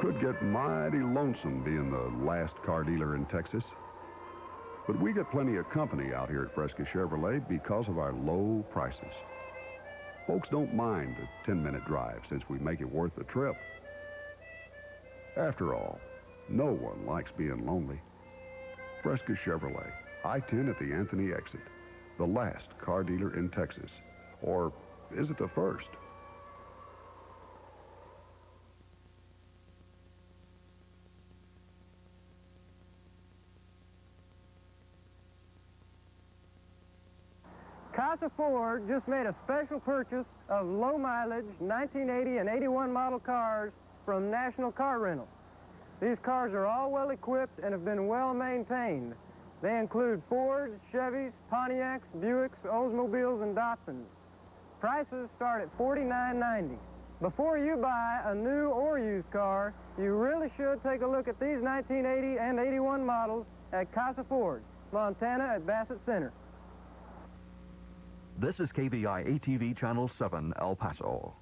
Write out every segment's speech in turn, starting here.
Could get mighty lonesome being the last car dealer in Texas. But we get plenty of company out here at Frescas Chevrolet because of our low prices. Folks don't mind a 10-minute drive since we make it worth the trip. After all, no one likes being lonely. Frescas Chevrolet, I-10 at the Anthony exit. The last car dealer in Texas. Or is it the first? Casa Ford just made a special purchase of low-mileage 1980 and 81 model cars from National Car Rental. These cars are all well-equipped and have been well-maintained. They include Fords, Chevys, Pontiacs, Buicks, Oldsmobiles, and Datsuns. Prices start at $49.90. Before you buy a new or used car, you really should take a look at these 1980 and 81 models at Casa Ford, Montana at Bassett Center. This is KVIA TV Channel 7, El Paso.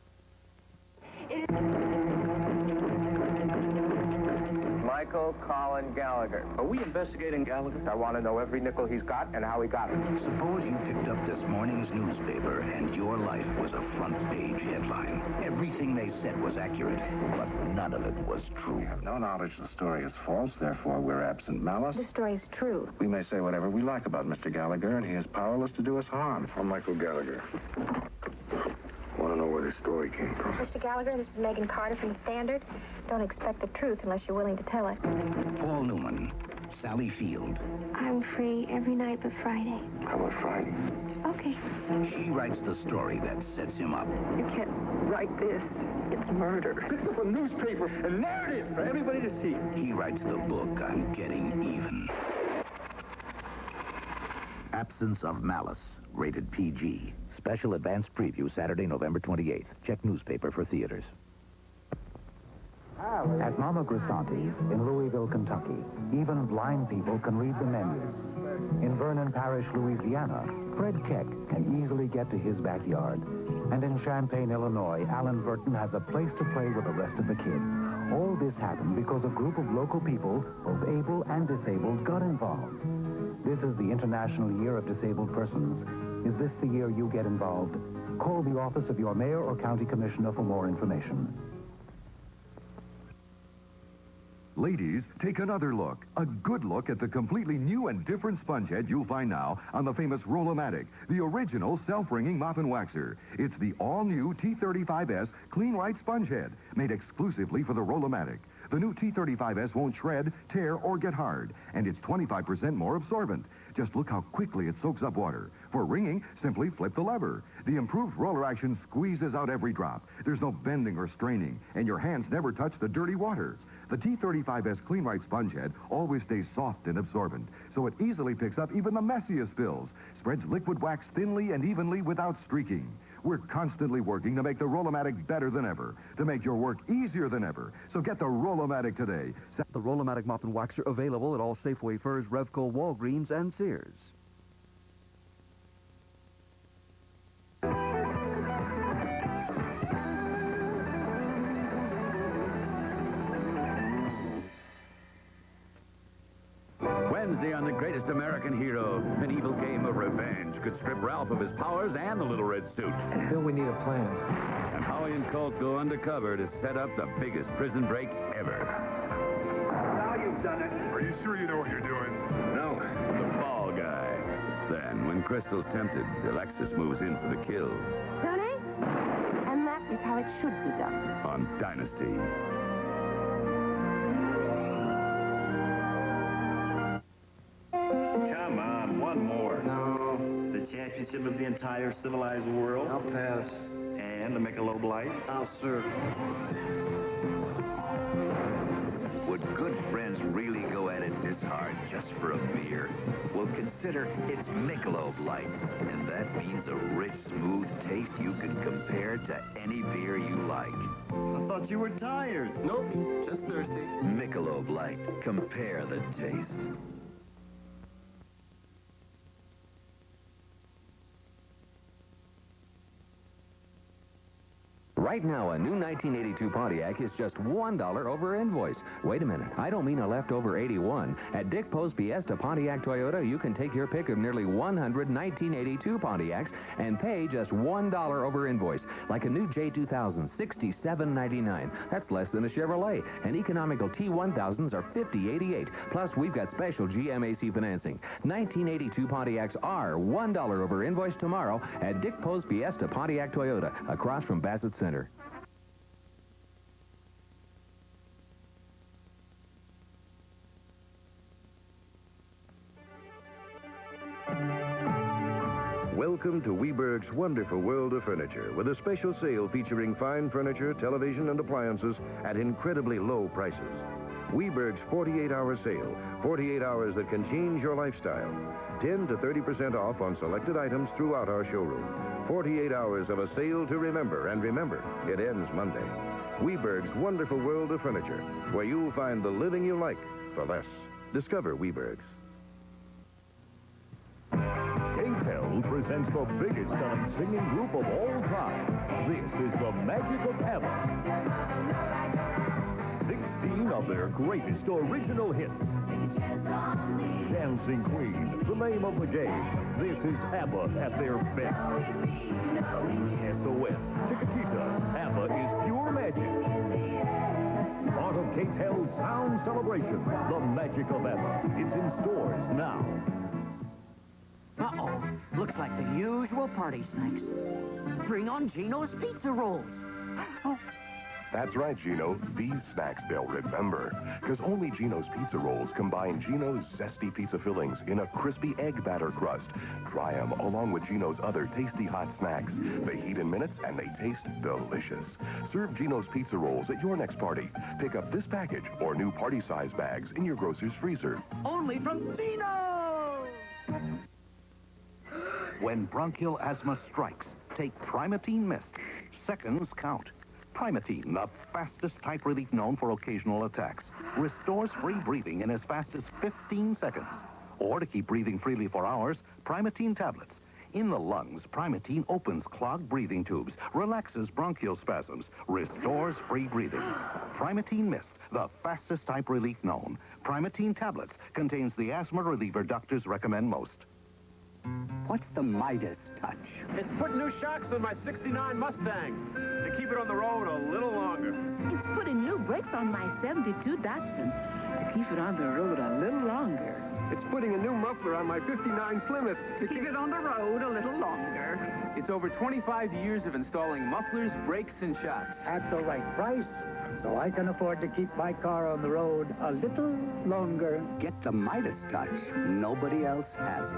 Michael Colin Gallagher. Are we investigating Gallagher? I want to know every nickel he's got and how he got it. Suppose you picked up this morning's newspaper and your life was a front-page headline. Everything they said was accurate, but none of it was true. We have no knowledge the story is false, therefore we're absent malice. The story's true. We may say whatever we like about Mr. Gallagher, and he is powerless to do us harm. I'm Michael Gallagher. Want to know where this story came from? Mr. Gallagher, this is Megan Carter from the Standard. Don't expect the truth unless you're willing to tell it. Paul Newman, Sally Field. I'm free every night but Friday. How about Friday? Okay. She writes the story that sets him up. You can't write this. It's murder. This is a newspaper, a narrative for everybody to see. He writes the book on getting even. Absence of Malice, rated PG. Special advance preview Saturday, November 28th. Check newspaper for theaters. At Mama Grisanti's in Louisville, Kentucky, even blind people can read the menus. In Vernon Parish, Louisiana, Fred Keck can easily get to his backyard. And in Champaign, Illinois, Alan Burton has a place to play with the rest of the kids. All this happened because a group of local people, both able and disabled, got involved. This is the International Year of Disabled Persons. Is this the year you get involved? Call the office of your mayor or county commissioner for more information. Ladies, take another look. A good look at the completely new and different sponge head you'll find now on the famous Roll-O-Matic, the original self-wringing mop and waxer. It's the all-new T35S Kleen-Rite sponge head, made exclusively for the Roll-O-Matic. The new T35S won't shred, tear, or get hard, and it's 25% more absorbent. Just look how quickly it soaks up water. For wringing, simply flip the lever. The improved roller action squeezes out every drop. There's no bending or straining, and your hands never touch the dirty waters. The T35S Kleen-Rite sponge head always stays soft and absorbent, so it easily picks up even the messiest spills, spreads liquid wax thinly and evenly without streaking. We're constantly working to make the Roll-O-Matic better than ever, to make your work easier than ever. So get the Roll-O-Matic today. The Roll-O-Matic mop and waxer available at all Safeway, Furs, Revco, Walgreens, and Sears. Wednesday on The Greatest American Hero, an evil game of revenge could strip Ralph of his powers and the little red suit. Bill, we need a plan. And Howie and Colt go undercover to set up the biggest prison break ever. Now you've done it. Are you sure you know what you're doing? No. The fall guy. Then, when Crystal's tempted, Alexis moves in for the kill. Tony? And that is how it should be done. On Dynasty. Come on, one more. No. The championship of the entire civilized world. I'll pass. And the Michelob Light. I'll serve. Would good friends really go at it this hard just for a beer? Well, consider it's Michelob Light, and that means a rich, smooth taste you can compare to any beer you like. I thought you were tired. Nope, just thirsty. Michelob Light. Compare the taste. Right now, a new 1982 Pontiac is just $1 over invoice. Wait a minute, I don't mean a leftover 81. At Dick Poe's Fiesta Pontiac Toyota, you can take your pick of nearly 100 1982 Pontiacs and pay just $1 over invoice. Like a new J2000, $67.99. That's less than a Chevrolet. And economical T1000s are $50.88. Plus, we've got special GMAC financing. 1982 Pontiacs are $1 over invoice tomorrow at Dick Poe's Fiesta Pontiac Toyota, across from Bassett Center. Welcome to Weberg's wonderful world of furniture, with a special sale featuring fine furniture, television, and appliances at incredibly low prices. Weberg's 48-hour sale, 48 hours that can change your lifestyle. 10 to 30% off on selected items throughout our showroom. 48 hours of a sale to remember, and remember, it ends Monday. Weberg's wonderful world of furniture, where you'll find the living you like for less. Discover Weberg's. K-Tel presents the biggest selling singing group of all time. This is the Magic of ABBA. 16 of their greatest original hits. Dancing Queen, the name of the game. This is ABBA at their best. SOS, Chiquitita, ABBA is pure magic. Part of K-Tel's Sound Celebration, the Magic of ABBA. It's in stores now. Uh-oh. Looks like the usual party snacks. Bring on Jenos pizza rolls. Oh. That's right, Gino. These snacks they'll remember. Because only Geno's Pizza Rolls combine Geno's zesty pizza fillings in a crispy egg batter crust. Try them along with Geno's other tasty hot snacks. They heat in minutes and they taste delicious. Serve Geno's Pizza Rolls at your next party. Pick up this package or new party-size bags in your grocer's freezer. Only from Jenos! When bronchial asthma strikes, take Primatene Mist. Seconds count. Primatene, the fastest type relief known for occasional attacks, restores free breathing in as fast as 15 seconds. Or to keep breathing freely for hours, Primatene tablets. In the lungs, Primatene opens clogged breathing tubes, relaxes bronchial spasms, restores free breathing. Primatene Mist, the fastest type relief known. Primatene tablets contains the asthma reliever doctors recommend most. What's the Midas touch? It's putting new shocks on my '69 Mustang to keep it on the road a little longer. It's putting new brakes on my '72 Datsun to keep it on the road a little longer. It's putting a new muffler on my '59 Plymouth to keep it on the road a little longer. It's over 25 years of installing mufflers, brakes, and shocks. At the right price, so I can afford to keep my car on the road a little longer. Get the Midas touch. Nobody else has it.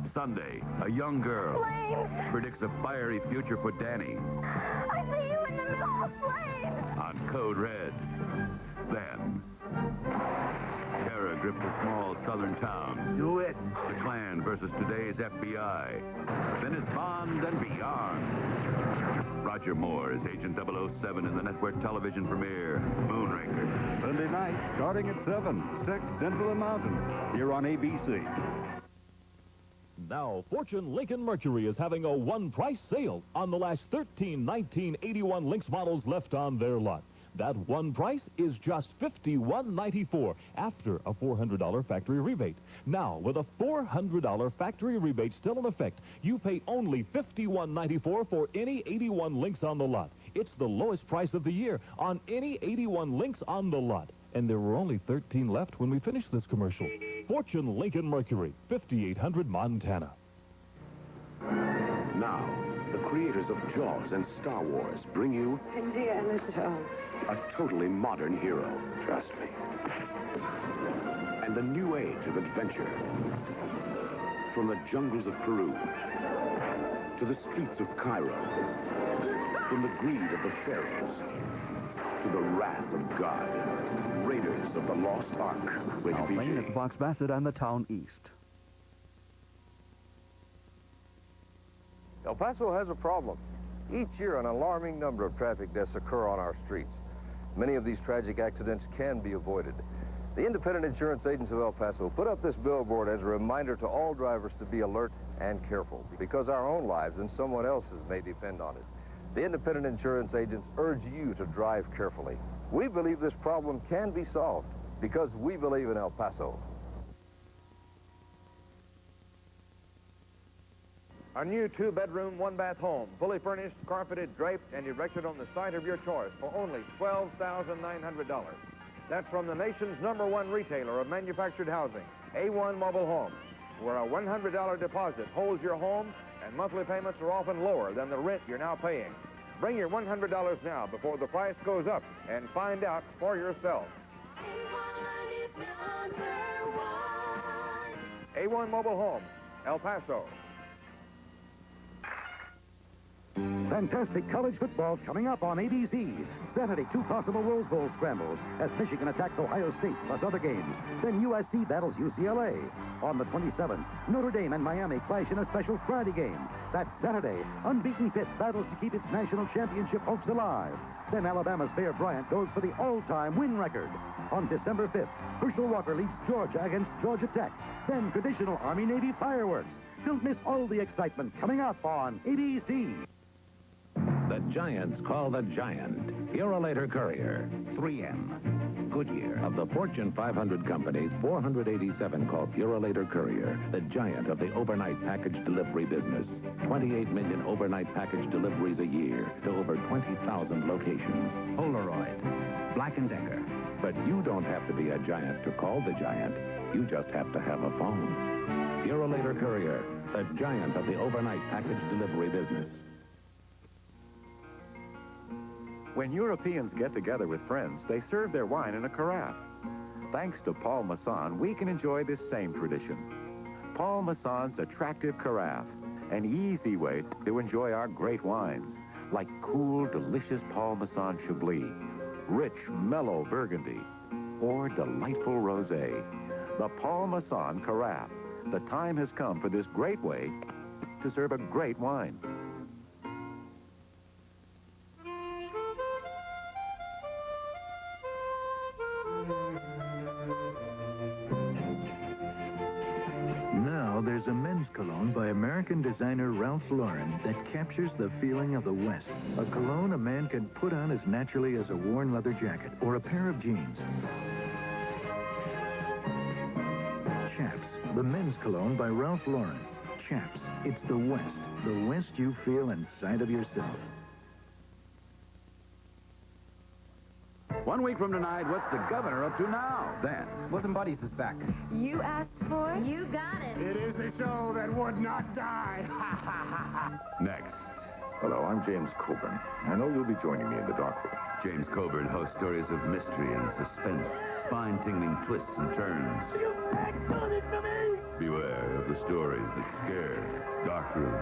Sunday, a young girl predicts a fiery future for Danny. I see you in the middle of flames. On Code Red. Then, terror grips a small southern town. Do it. The Klan versus today's FBI. Then it's Bond and Beyond. Roger Moore is Agent 007 in the network television premiere, Moonraker. Sunday night, starting at 7, 6 Central and Mountain, here on ABC. Now, Fortune Lincoln-Mercury is having a one-price sale on the last 13 1981 Lynx models left on their lot. That one price is just $51.94 after a $400 factory rebate. Now, with a $400 factory rebate still in effect, you pay only $51.94 for any 81 Lynx on the lot. It's the lowest price of the year on any 81 Lynx on the lot. And there were only 13 left when we finished this commercial. Fortune Lincoln-Mercury, 5800 Montana. Now, the creators of Jaws and Star Wars bring you Indiana Jones. a totally modern hero. Trust me. And a new age of adventure. From the jungles of Peru to the streets of Cairo. From the greed of the pharaohs to the wrath of God. Raiders of the Lost Ark. Now playing at the Fox Bassett and the Town East. El Paso has a problem. Each year, an alarming number of traffic deaths occur on our streets. Many of these tragic accidents can be avoided. The Independent Insurance Agents of El Paso put up this billboard as a reminder to all drivers to be alert and careful, because our own lives and someone else's may depend on it. The independent insurance agents urge you to drive carefully. We believe this problem can be solved because we believe in El Paso. A new 2-bedroom, 1-bath home, fully furnished, carpeted, draped, and erected on the site of your choice for only $12,900. That's from the nation's #1 retailer of manufactured housing, A1 Mobile Homes, where a $100 deposit holds your home and monthly payments are often lower than the rent you're now paying. Bring your $100 now before the price goes up and find out for yourself. A1 Mobile Homes, El Paso. Fantastic college football coming up on ABC. Saturday, 2 possible Rose Bowl scrambles as Michigan attacks Ohio State, plus other games. Then USC battles UCLA. On the 27th, Notre Dame and Miami clash in a special Friday game. That Saturday, unbeaten Pitt battles to keep its national championship hopes alive. Then Alabama's Bear Bryant goes for the all-time win record. On December 5th, Herschel Walker leads Georgia against Georgia Tech. Then traditional Army-Navy fireworks. Don't miss all the excitement coming up on ABC. The Giants call the Giant Purolator Courier. 3M. Goodyear. Of the Fortune 500 companies, 487 call Purolator Courier the giant of the overnight package delivery business. 28 million overnight package deliveries a year to over 20,000 locations. Polaroid. Black & Decker. But you don't have to be a giant to call the giant. You just have to have a phone. Purolator Courier, the giant of the overnight package delivery business. When Europeans get together with friends, they serve their wine in a carafe. Thanks to Paul Masson, we can enjoy this same tradition. Paul Masson's attractive carafe, an easy way to enjoy our great wines, like cool, delicious Paul Masson Chablis, rich, mellow Burgundy, or delightful Rosé. The Paul Masson carafe. The time has come for this great way to serve a great wine. Now there's a men's cologne by American designer Ralph Lauren that captures the feeling of the West. A cologne a man can put on as naturally as a worn leather jacket or a pair of jeans. Chaps, the men's cologne by Ralph Lauren. Chaps, it's the West you feel inside of yourself. 1 week from tonight, what's the governor up to now? Then, Bosom Buddies is back. You asked for it? You got it. It is the show that would not die. Next. Hello, I'm James Coburn. I know you'll be joining me in the Darkroom. James Coburn hosts stories of mystery and suspense, spine-tingling twists and turns. You done it to me! Beware of the stories that scare. Darkroom.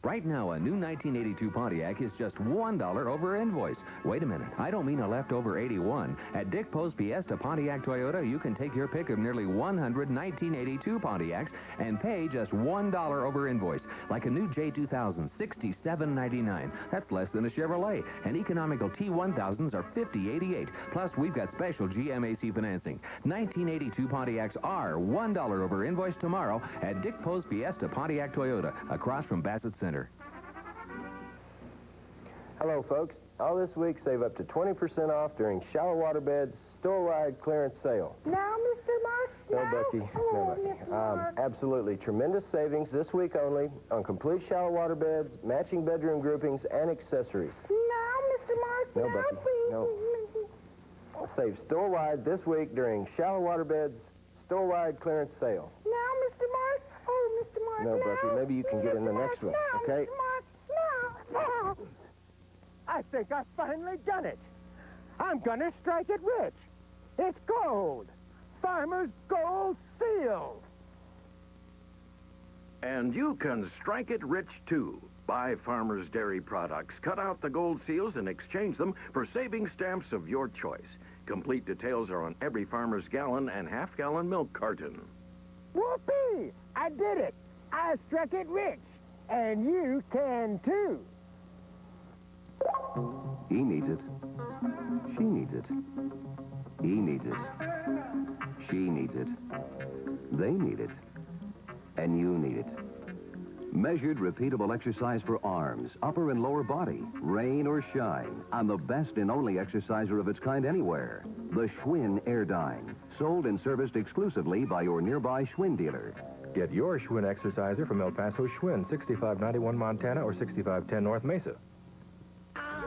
Right now, a new 1982 Pontiac is just $1 over invoice. Wait a minute, I don't mean a leftover 81. At Dick Post Fiesta Pontiac Toyota, you can take your pick of nearly 100 1982 Pontiacs and pay just $1 over invoice. Like a new J2000, $67.99. That's less than a Chevrolet. And economical T1000s are $50.88. Plus, we've got special GMAC financing. 1982 Pontiacs are $1 over invoice tomorrow at Dick Post Fiesta Pontiac Toyota, across from Bassett Center. Hello, folks. All this week, save up to 20% off during Shallow Water Beds store-wide clearance sale. Now, Mr. Mark. No, Bucky. No, Bucky. Absolutely tremendous savings this week only on complete shallow water beds, matching bedroom groupings, and accessories. Now, Mr. Mark. No, Bucky. No. Save store-wide this week during Shallow Water Beds store-wide clearance sale. Now, Mr. Mark. Oh, Mr. Mark. No, Bucky. Maybe you can get in the next one, okay? Mr. Mark. No. I think I've finally done it. I'm gonna strike it rich. It's gold. Farmer's Gold Seals. And you can strike it rich, too. Buy Farmer's Dairy products, cut out the gold seals, and exchange them for saving stamps of your choice. Complete details are on every Farmer's gallon and half-gallon milk carton. Whoopee! I did it. I struck it rich. And you can, too. He needs it. She needs it. He needs it. She needs it. They need it. And you need it. Measured, repeatable exercise for arms, upper and lower body, rain or shine, on the best and only exerciser of its kind anywhere. The Schwinn Airdyne, sold and serviced exclusively by your nearby Schwinn dealer. Get your Schwinn exerciser from El Paso Schwinn, 6591 Montana or 6510 North Mesa.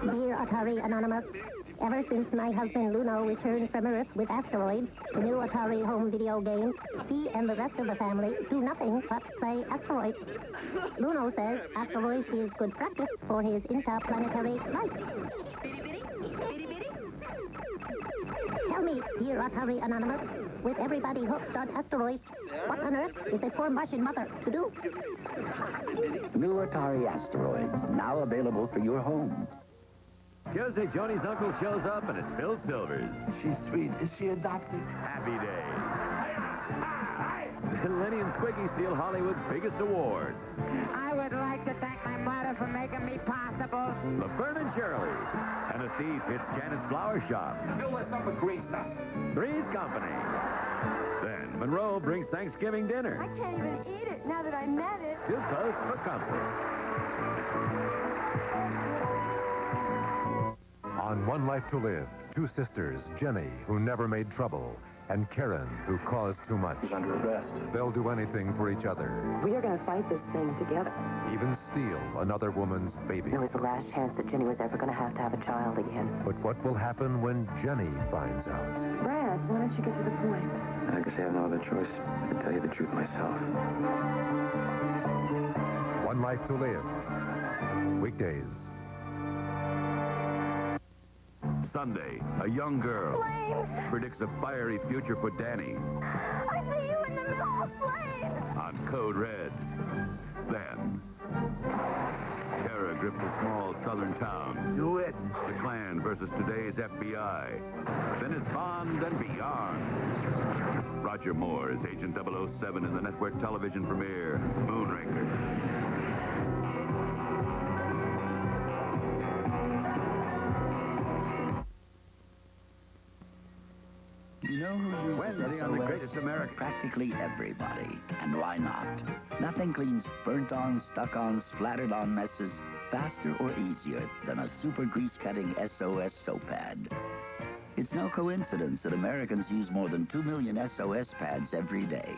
Dear Atari Anonymous, ever since my husband Luno returned from Earth with asteroids, the new Atari home video game, he and the rest of the family do nothing but play asteroids. Luno says asteroids is good practice for his interplanetary life. Tell me, dear Atari Anonymous, with everybody hooked on asteroids, what on earth is a poor Martian mother to do? New Atari Asteroids, now available for your home. Tuesday, Joni's uncle shows up, and it's Phil Silvers. She's sweet. Is she adopted? Happy day. Lenny and Squiggy steal Hollywood's biggest award. I would like to thank my mother for making me possible. Laverne and Shirley. And a thief hits Janet's flower shop. Fill us up with green stuff. Three's Company. Then Monroe brings Thanksgiving dinner. I can't even eat it now that I met it. Too close for comfort. On One Life to Live, two sisters, Jenny, who never made trouble, and Karen, who caused too much. He's under arrest. They'll do anything for each other. We are going to fight this thing together. Even steal another woman's baby. It was the last chance that Jenny was ever going to have a child again. But what will happen when Jenny finds out? Brad, why don't you get to the point? I guess I have no other choice. I can tell you the truth myself. One Life to Live. Weekdays. Sunday, a young girl predicts a fiery future for Danny. I see you in the middle of flames. On Code Red. Then, terror gripped a small southern town. Do it. The Klan versus today's FBI. Then it's Bond and Beyond. Roger Moore is Agent 007 in the network television premiere, Moonraker. You know who uses Wednesday on The Greatest America. Practically everybody. And why not? Nothing cleans burnt-on, stuck-on, splattered-on messes faster or easier than a super grease-cutting SOS soap pad. It's no coincidence that Americans use more than 2 million SOS pads every day.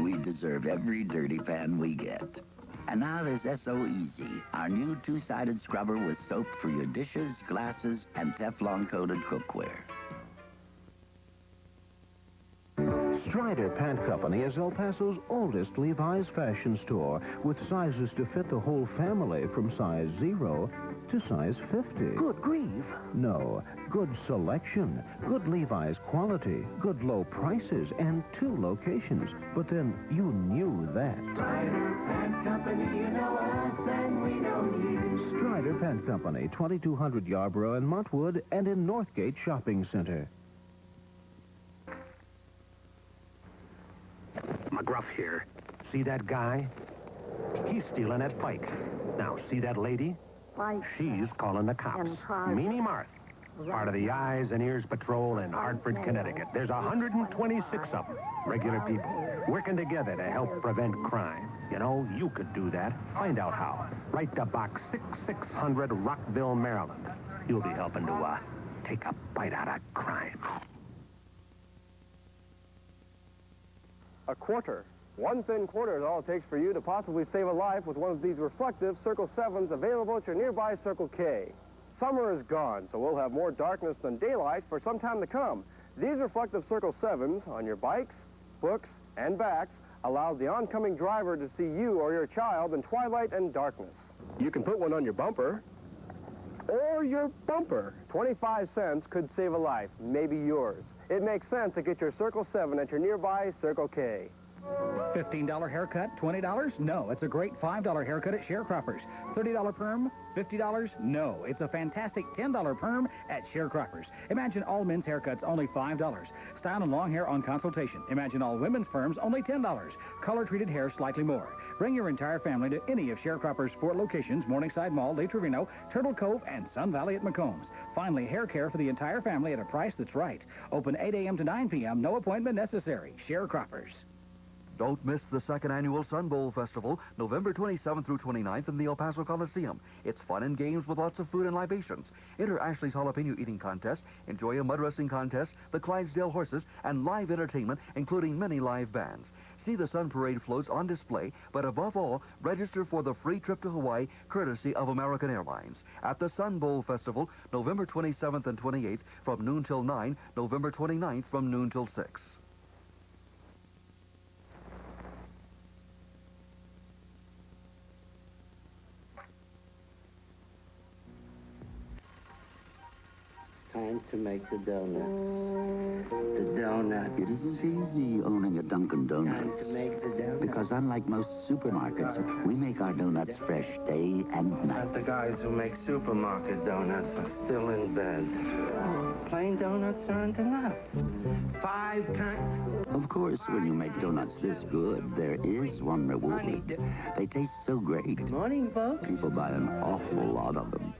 We deserve every dirty pan we get. And now there's SO Easy, our new two-sided scrubber with soap for your dishes, glasses, and Teflon-coated cookware. Strider Pant Company is El Paso's oldest Levi's fashion store, with sizes to fit the whole family from size 0 to size 50. Good grief. No, good selection, good Levi's quality, good low prices, and 2 locations. But then you knew that. Strider Pant Company, you know us and we know you. Strider Pant Company, 2200 Yarborough and Montwood, and in Northgate Shopping Center. McGruff here. See that guy? He's stealing that bike. Now, see that lady? She's calling the cops. Meanie Marth, part of the Eyes and Ears Patrol in Hartford, Connecticut. There's 126 of them, regular people, working together to help prevent crime. You know, you could do that. Find out how. Write to Box 6600, Rockville, Maryland. You'll be helping to, take a bite out of crime. A quarter. One thin quarter is all it takes for you to possibly save a life with one of these reflective Circle 7s available at your nearby Circle K. Summer is gone, so we'll have more darkness than daylight for some time to come. These reflective Circle 7s on your bikes, books, and backs allow the oncoming driver to see you or your child in twilight and darkness. You can put one on your bumper or your bumper. 25 cents could save a life, maybe yours. It makes sense to get your Circle 7 at your nearby Circle K. $15 haircut, $20? No, it's a great $5 haircut at Sharecroppers. $30 perm, $50? No, it's a fantastic $10 perm at Sharecroppers. Imagine all men's haircuts, only $5. Style and long hair on consultation. Imagine all women's perms, only $10. Color-treated hair, slightly more. Bring your entire family to any of Sharecroppers' 4 locations: Morningside Mall, Lake Trevino, Turtle Cove, and Sun Valley at McCombs. Finally, hair care for the entire family at a price that's right. Open 8 a.m. to 9 p.m., no appointment necessary. Sharecroppers. Don't miss the second annual Sun Bowl Festival, November 27th through 29th in the El Paso Coliseum. It's fun and games with lots of food and libations. Enter Ashley's Jalapeno Eating Contest, enjoy a mud wrestling contest, the Clydesdale Horses, and live entertainment, including many live bands. See the Sun Parade floats on display, but above all, register for the free trip to Hawaii, courtesy of American Airlines. At the Sun Bowl Festival, November 27th and 28th from noon till 9, November 29th from noon till 6. Time to make the donuts. The donut. It isn't easy owning a Dunkin' Donuts. Time to make the donuts. Because unlike most supermarkets, we make our donuts fresh day and night. But the guys who make supermarket donuts are still in bed. Plain donuts aren't enough. 5 kinds. Of course, when you make donuts this good, there is one reward. They taste so great. Good morning, folks. People buy an awful lot of them.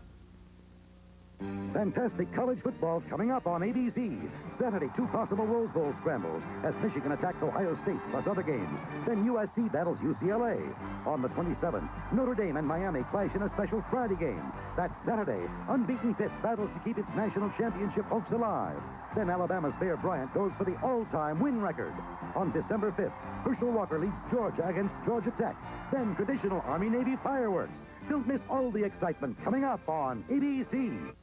Fantastic college football coming up on ABC. Saturday, 2 possible Rose Bowl scrambles as Michigan attacks Ohio State plus other games. Then USC battles UCLA. On the 27th, Notre Dame and Miami clash in a special Friday game. That Saturday, unbeaten Pitt battles to keep its national championship hopes alive. Then Alabama's Bear Bryant goes for the all-time win record. On December 5th, Herschel Walker leads Georgia against Georgia Tech. Then traditional Army-Navy fireworks. Don't miss all the excitement coming up on ABC.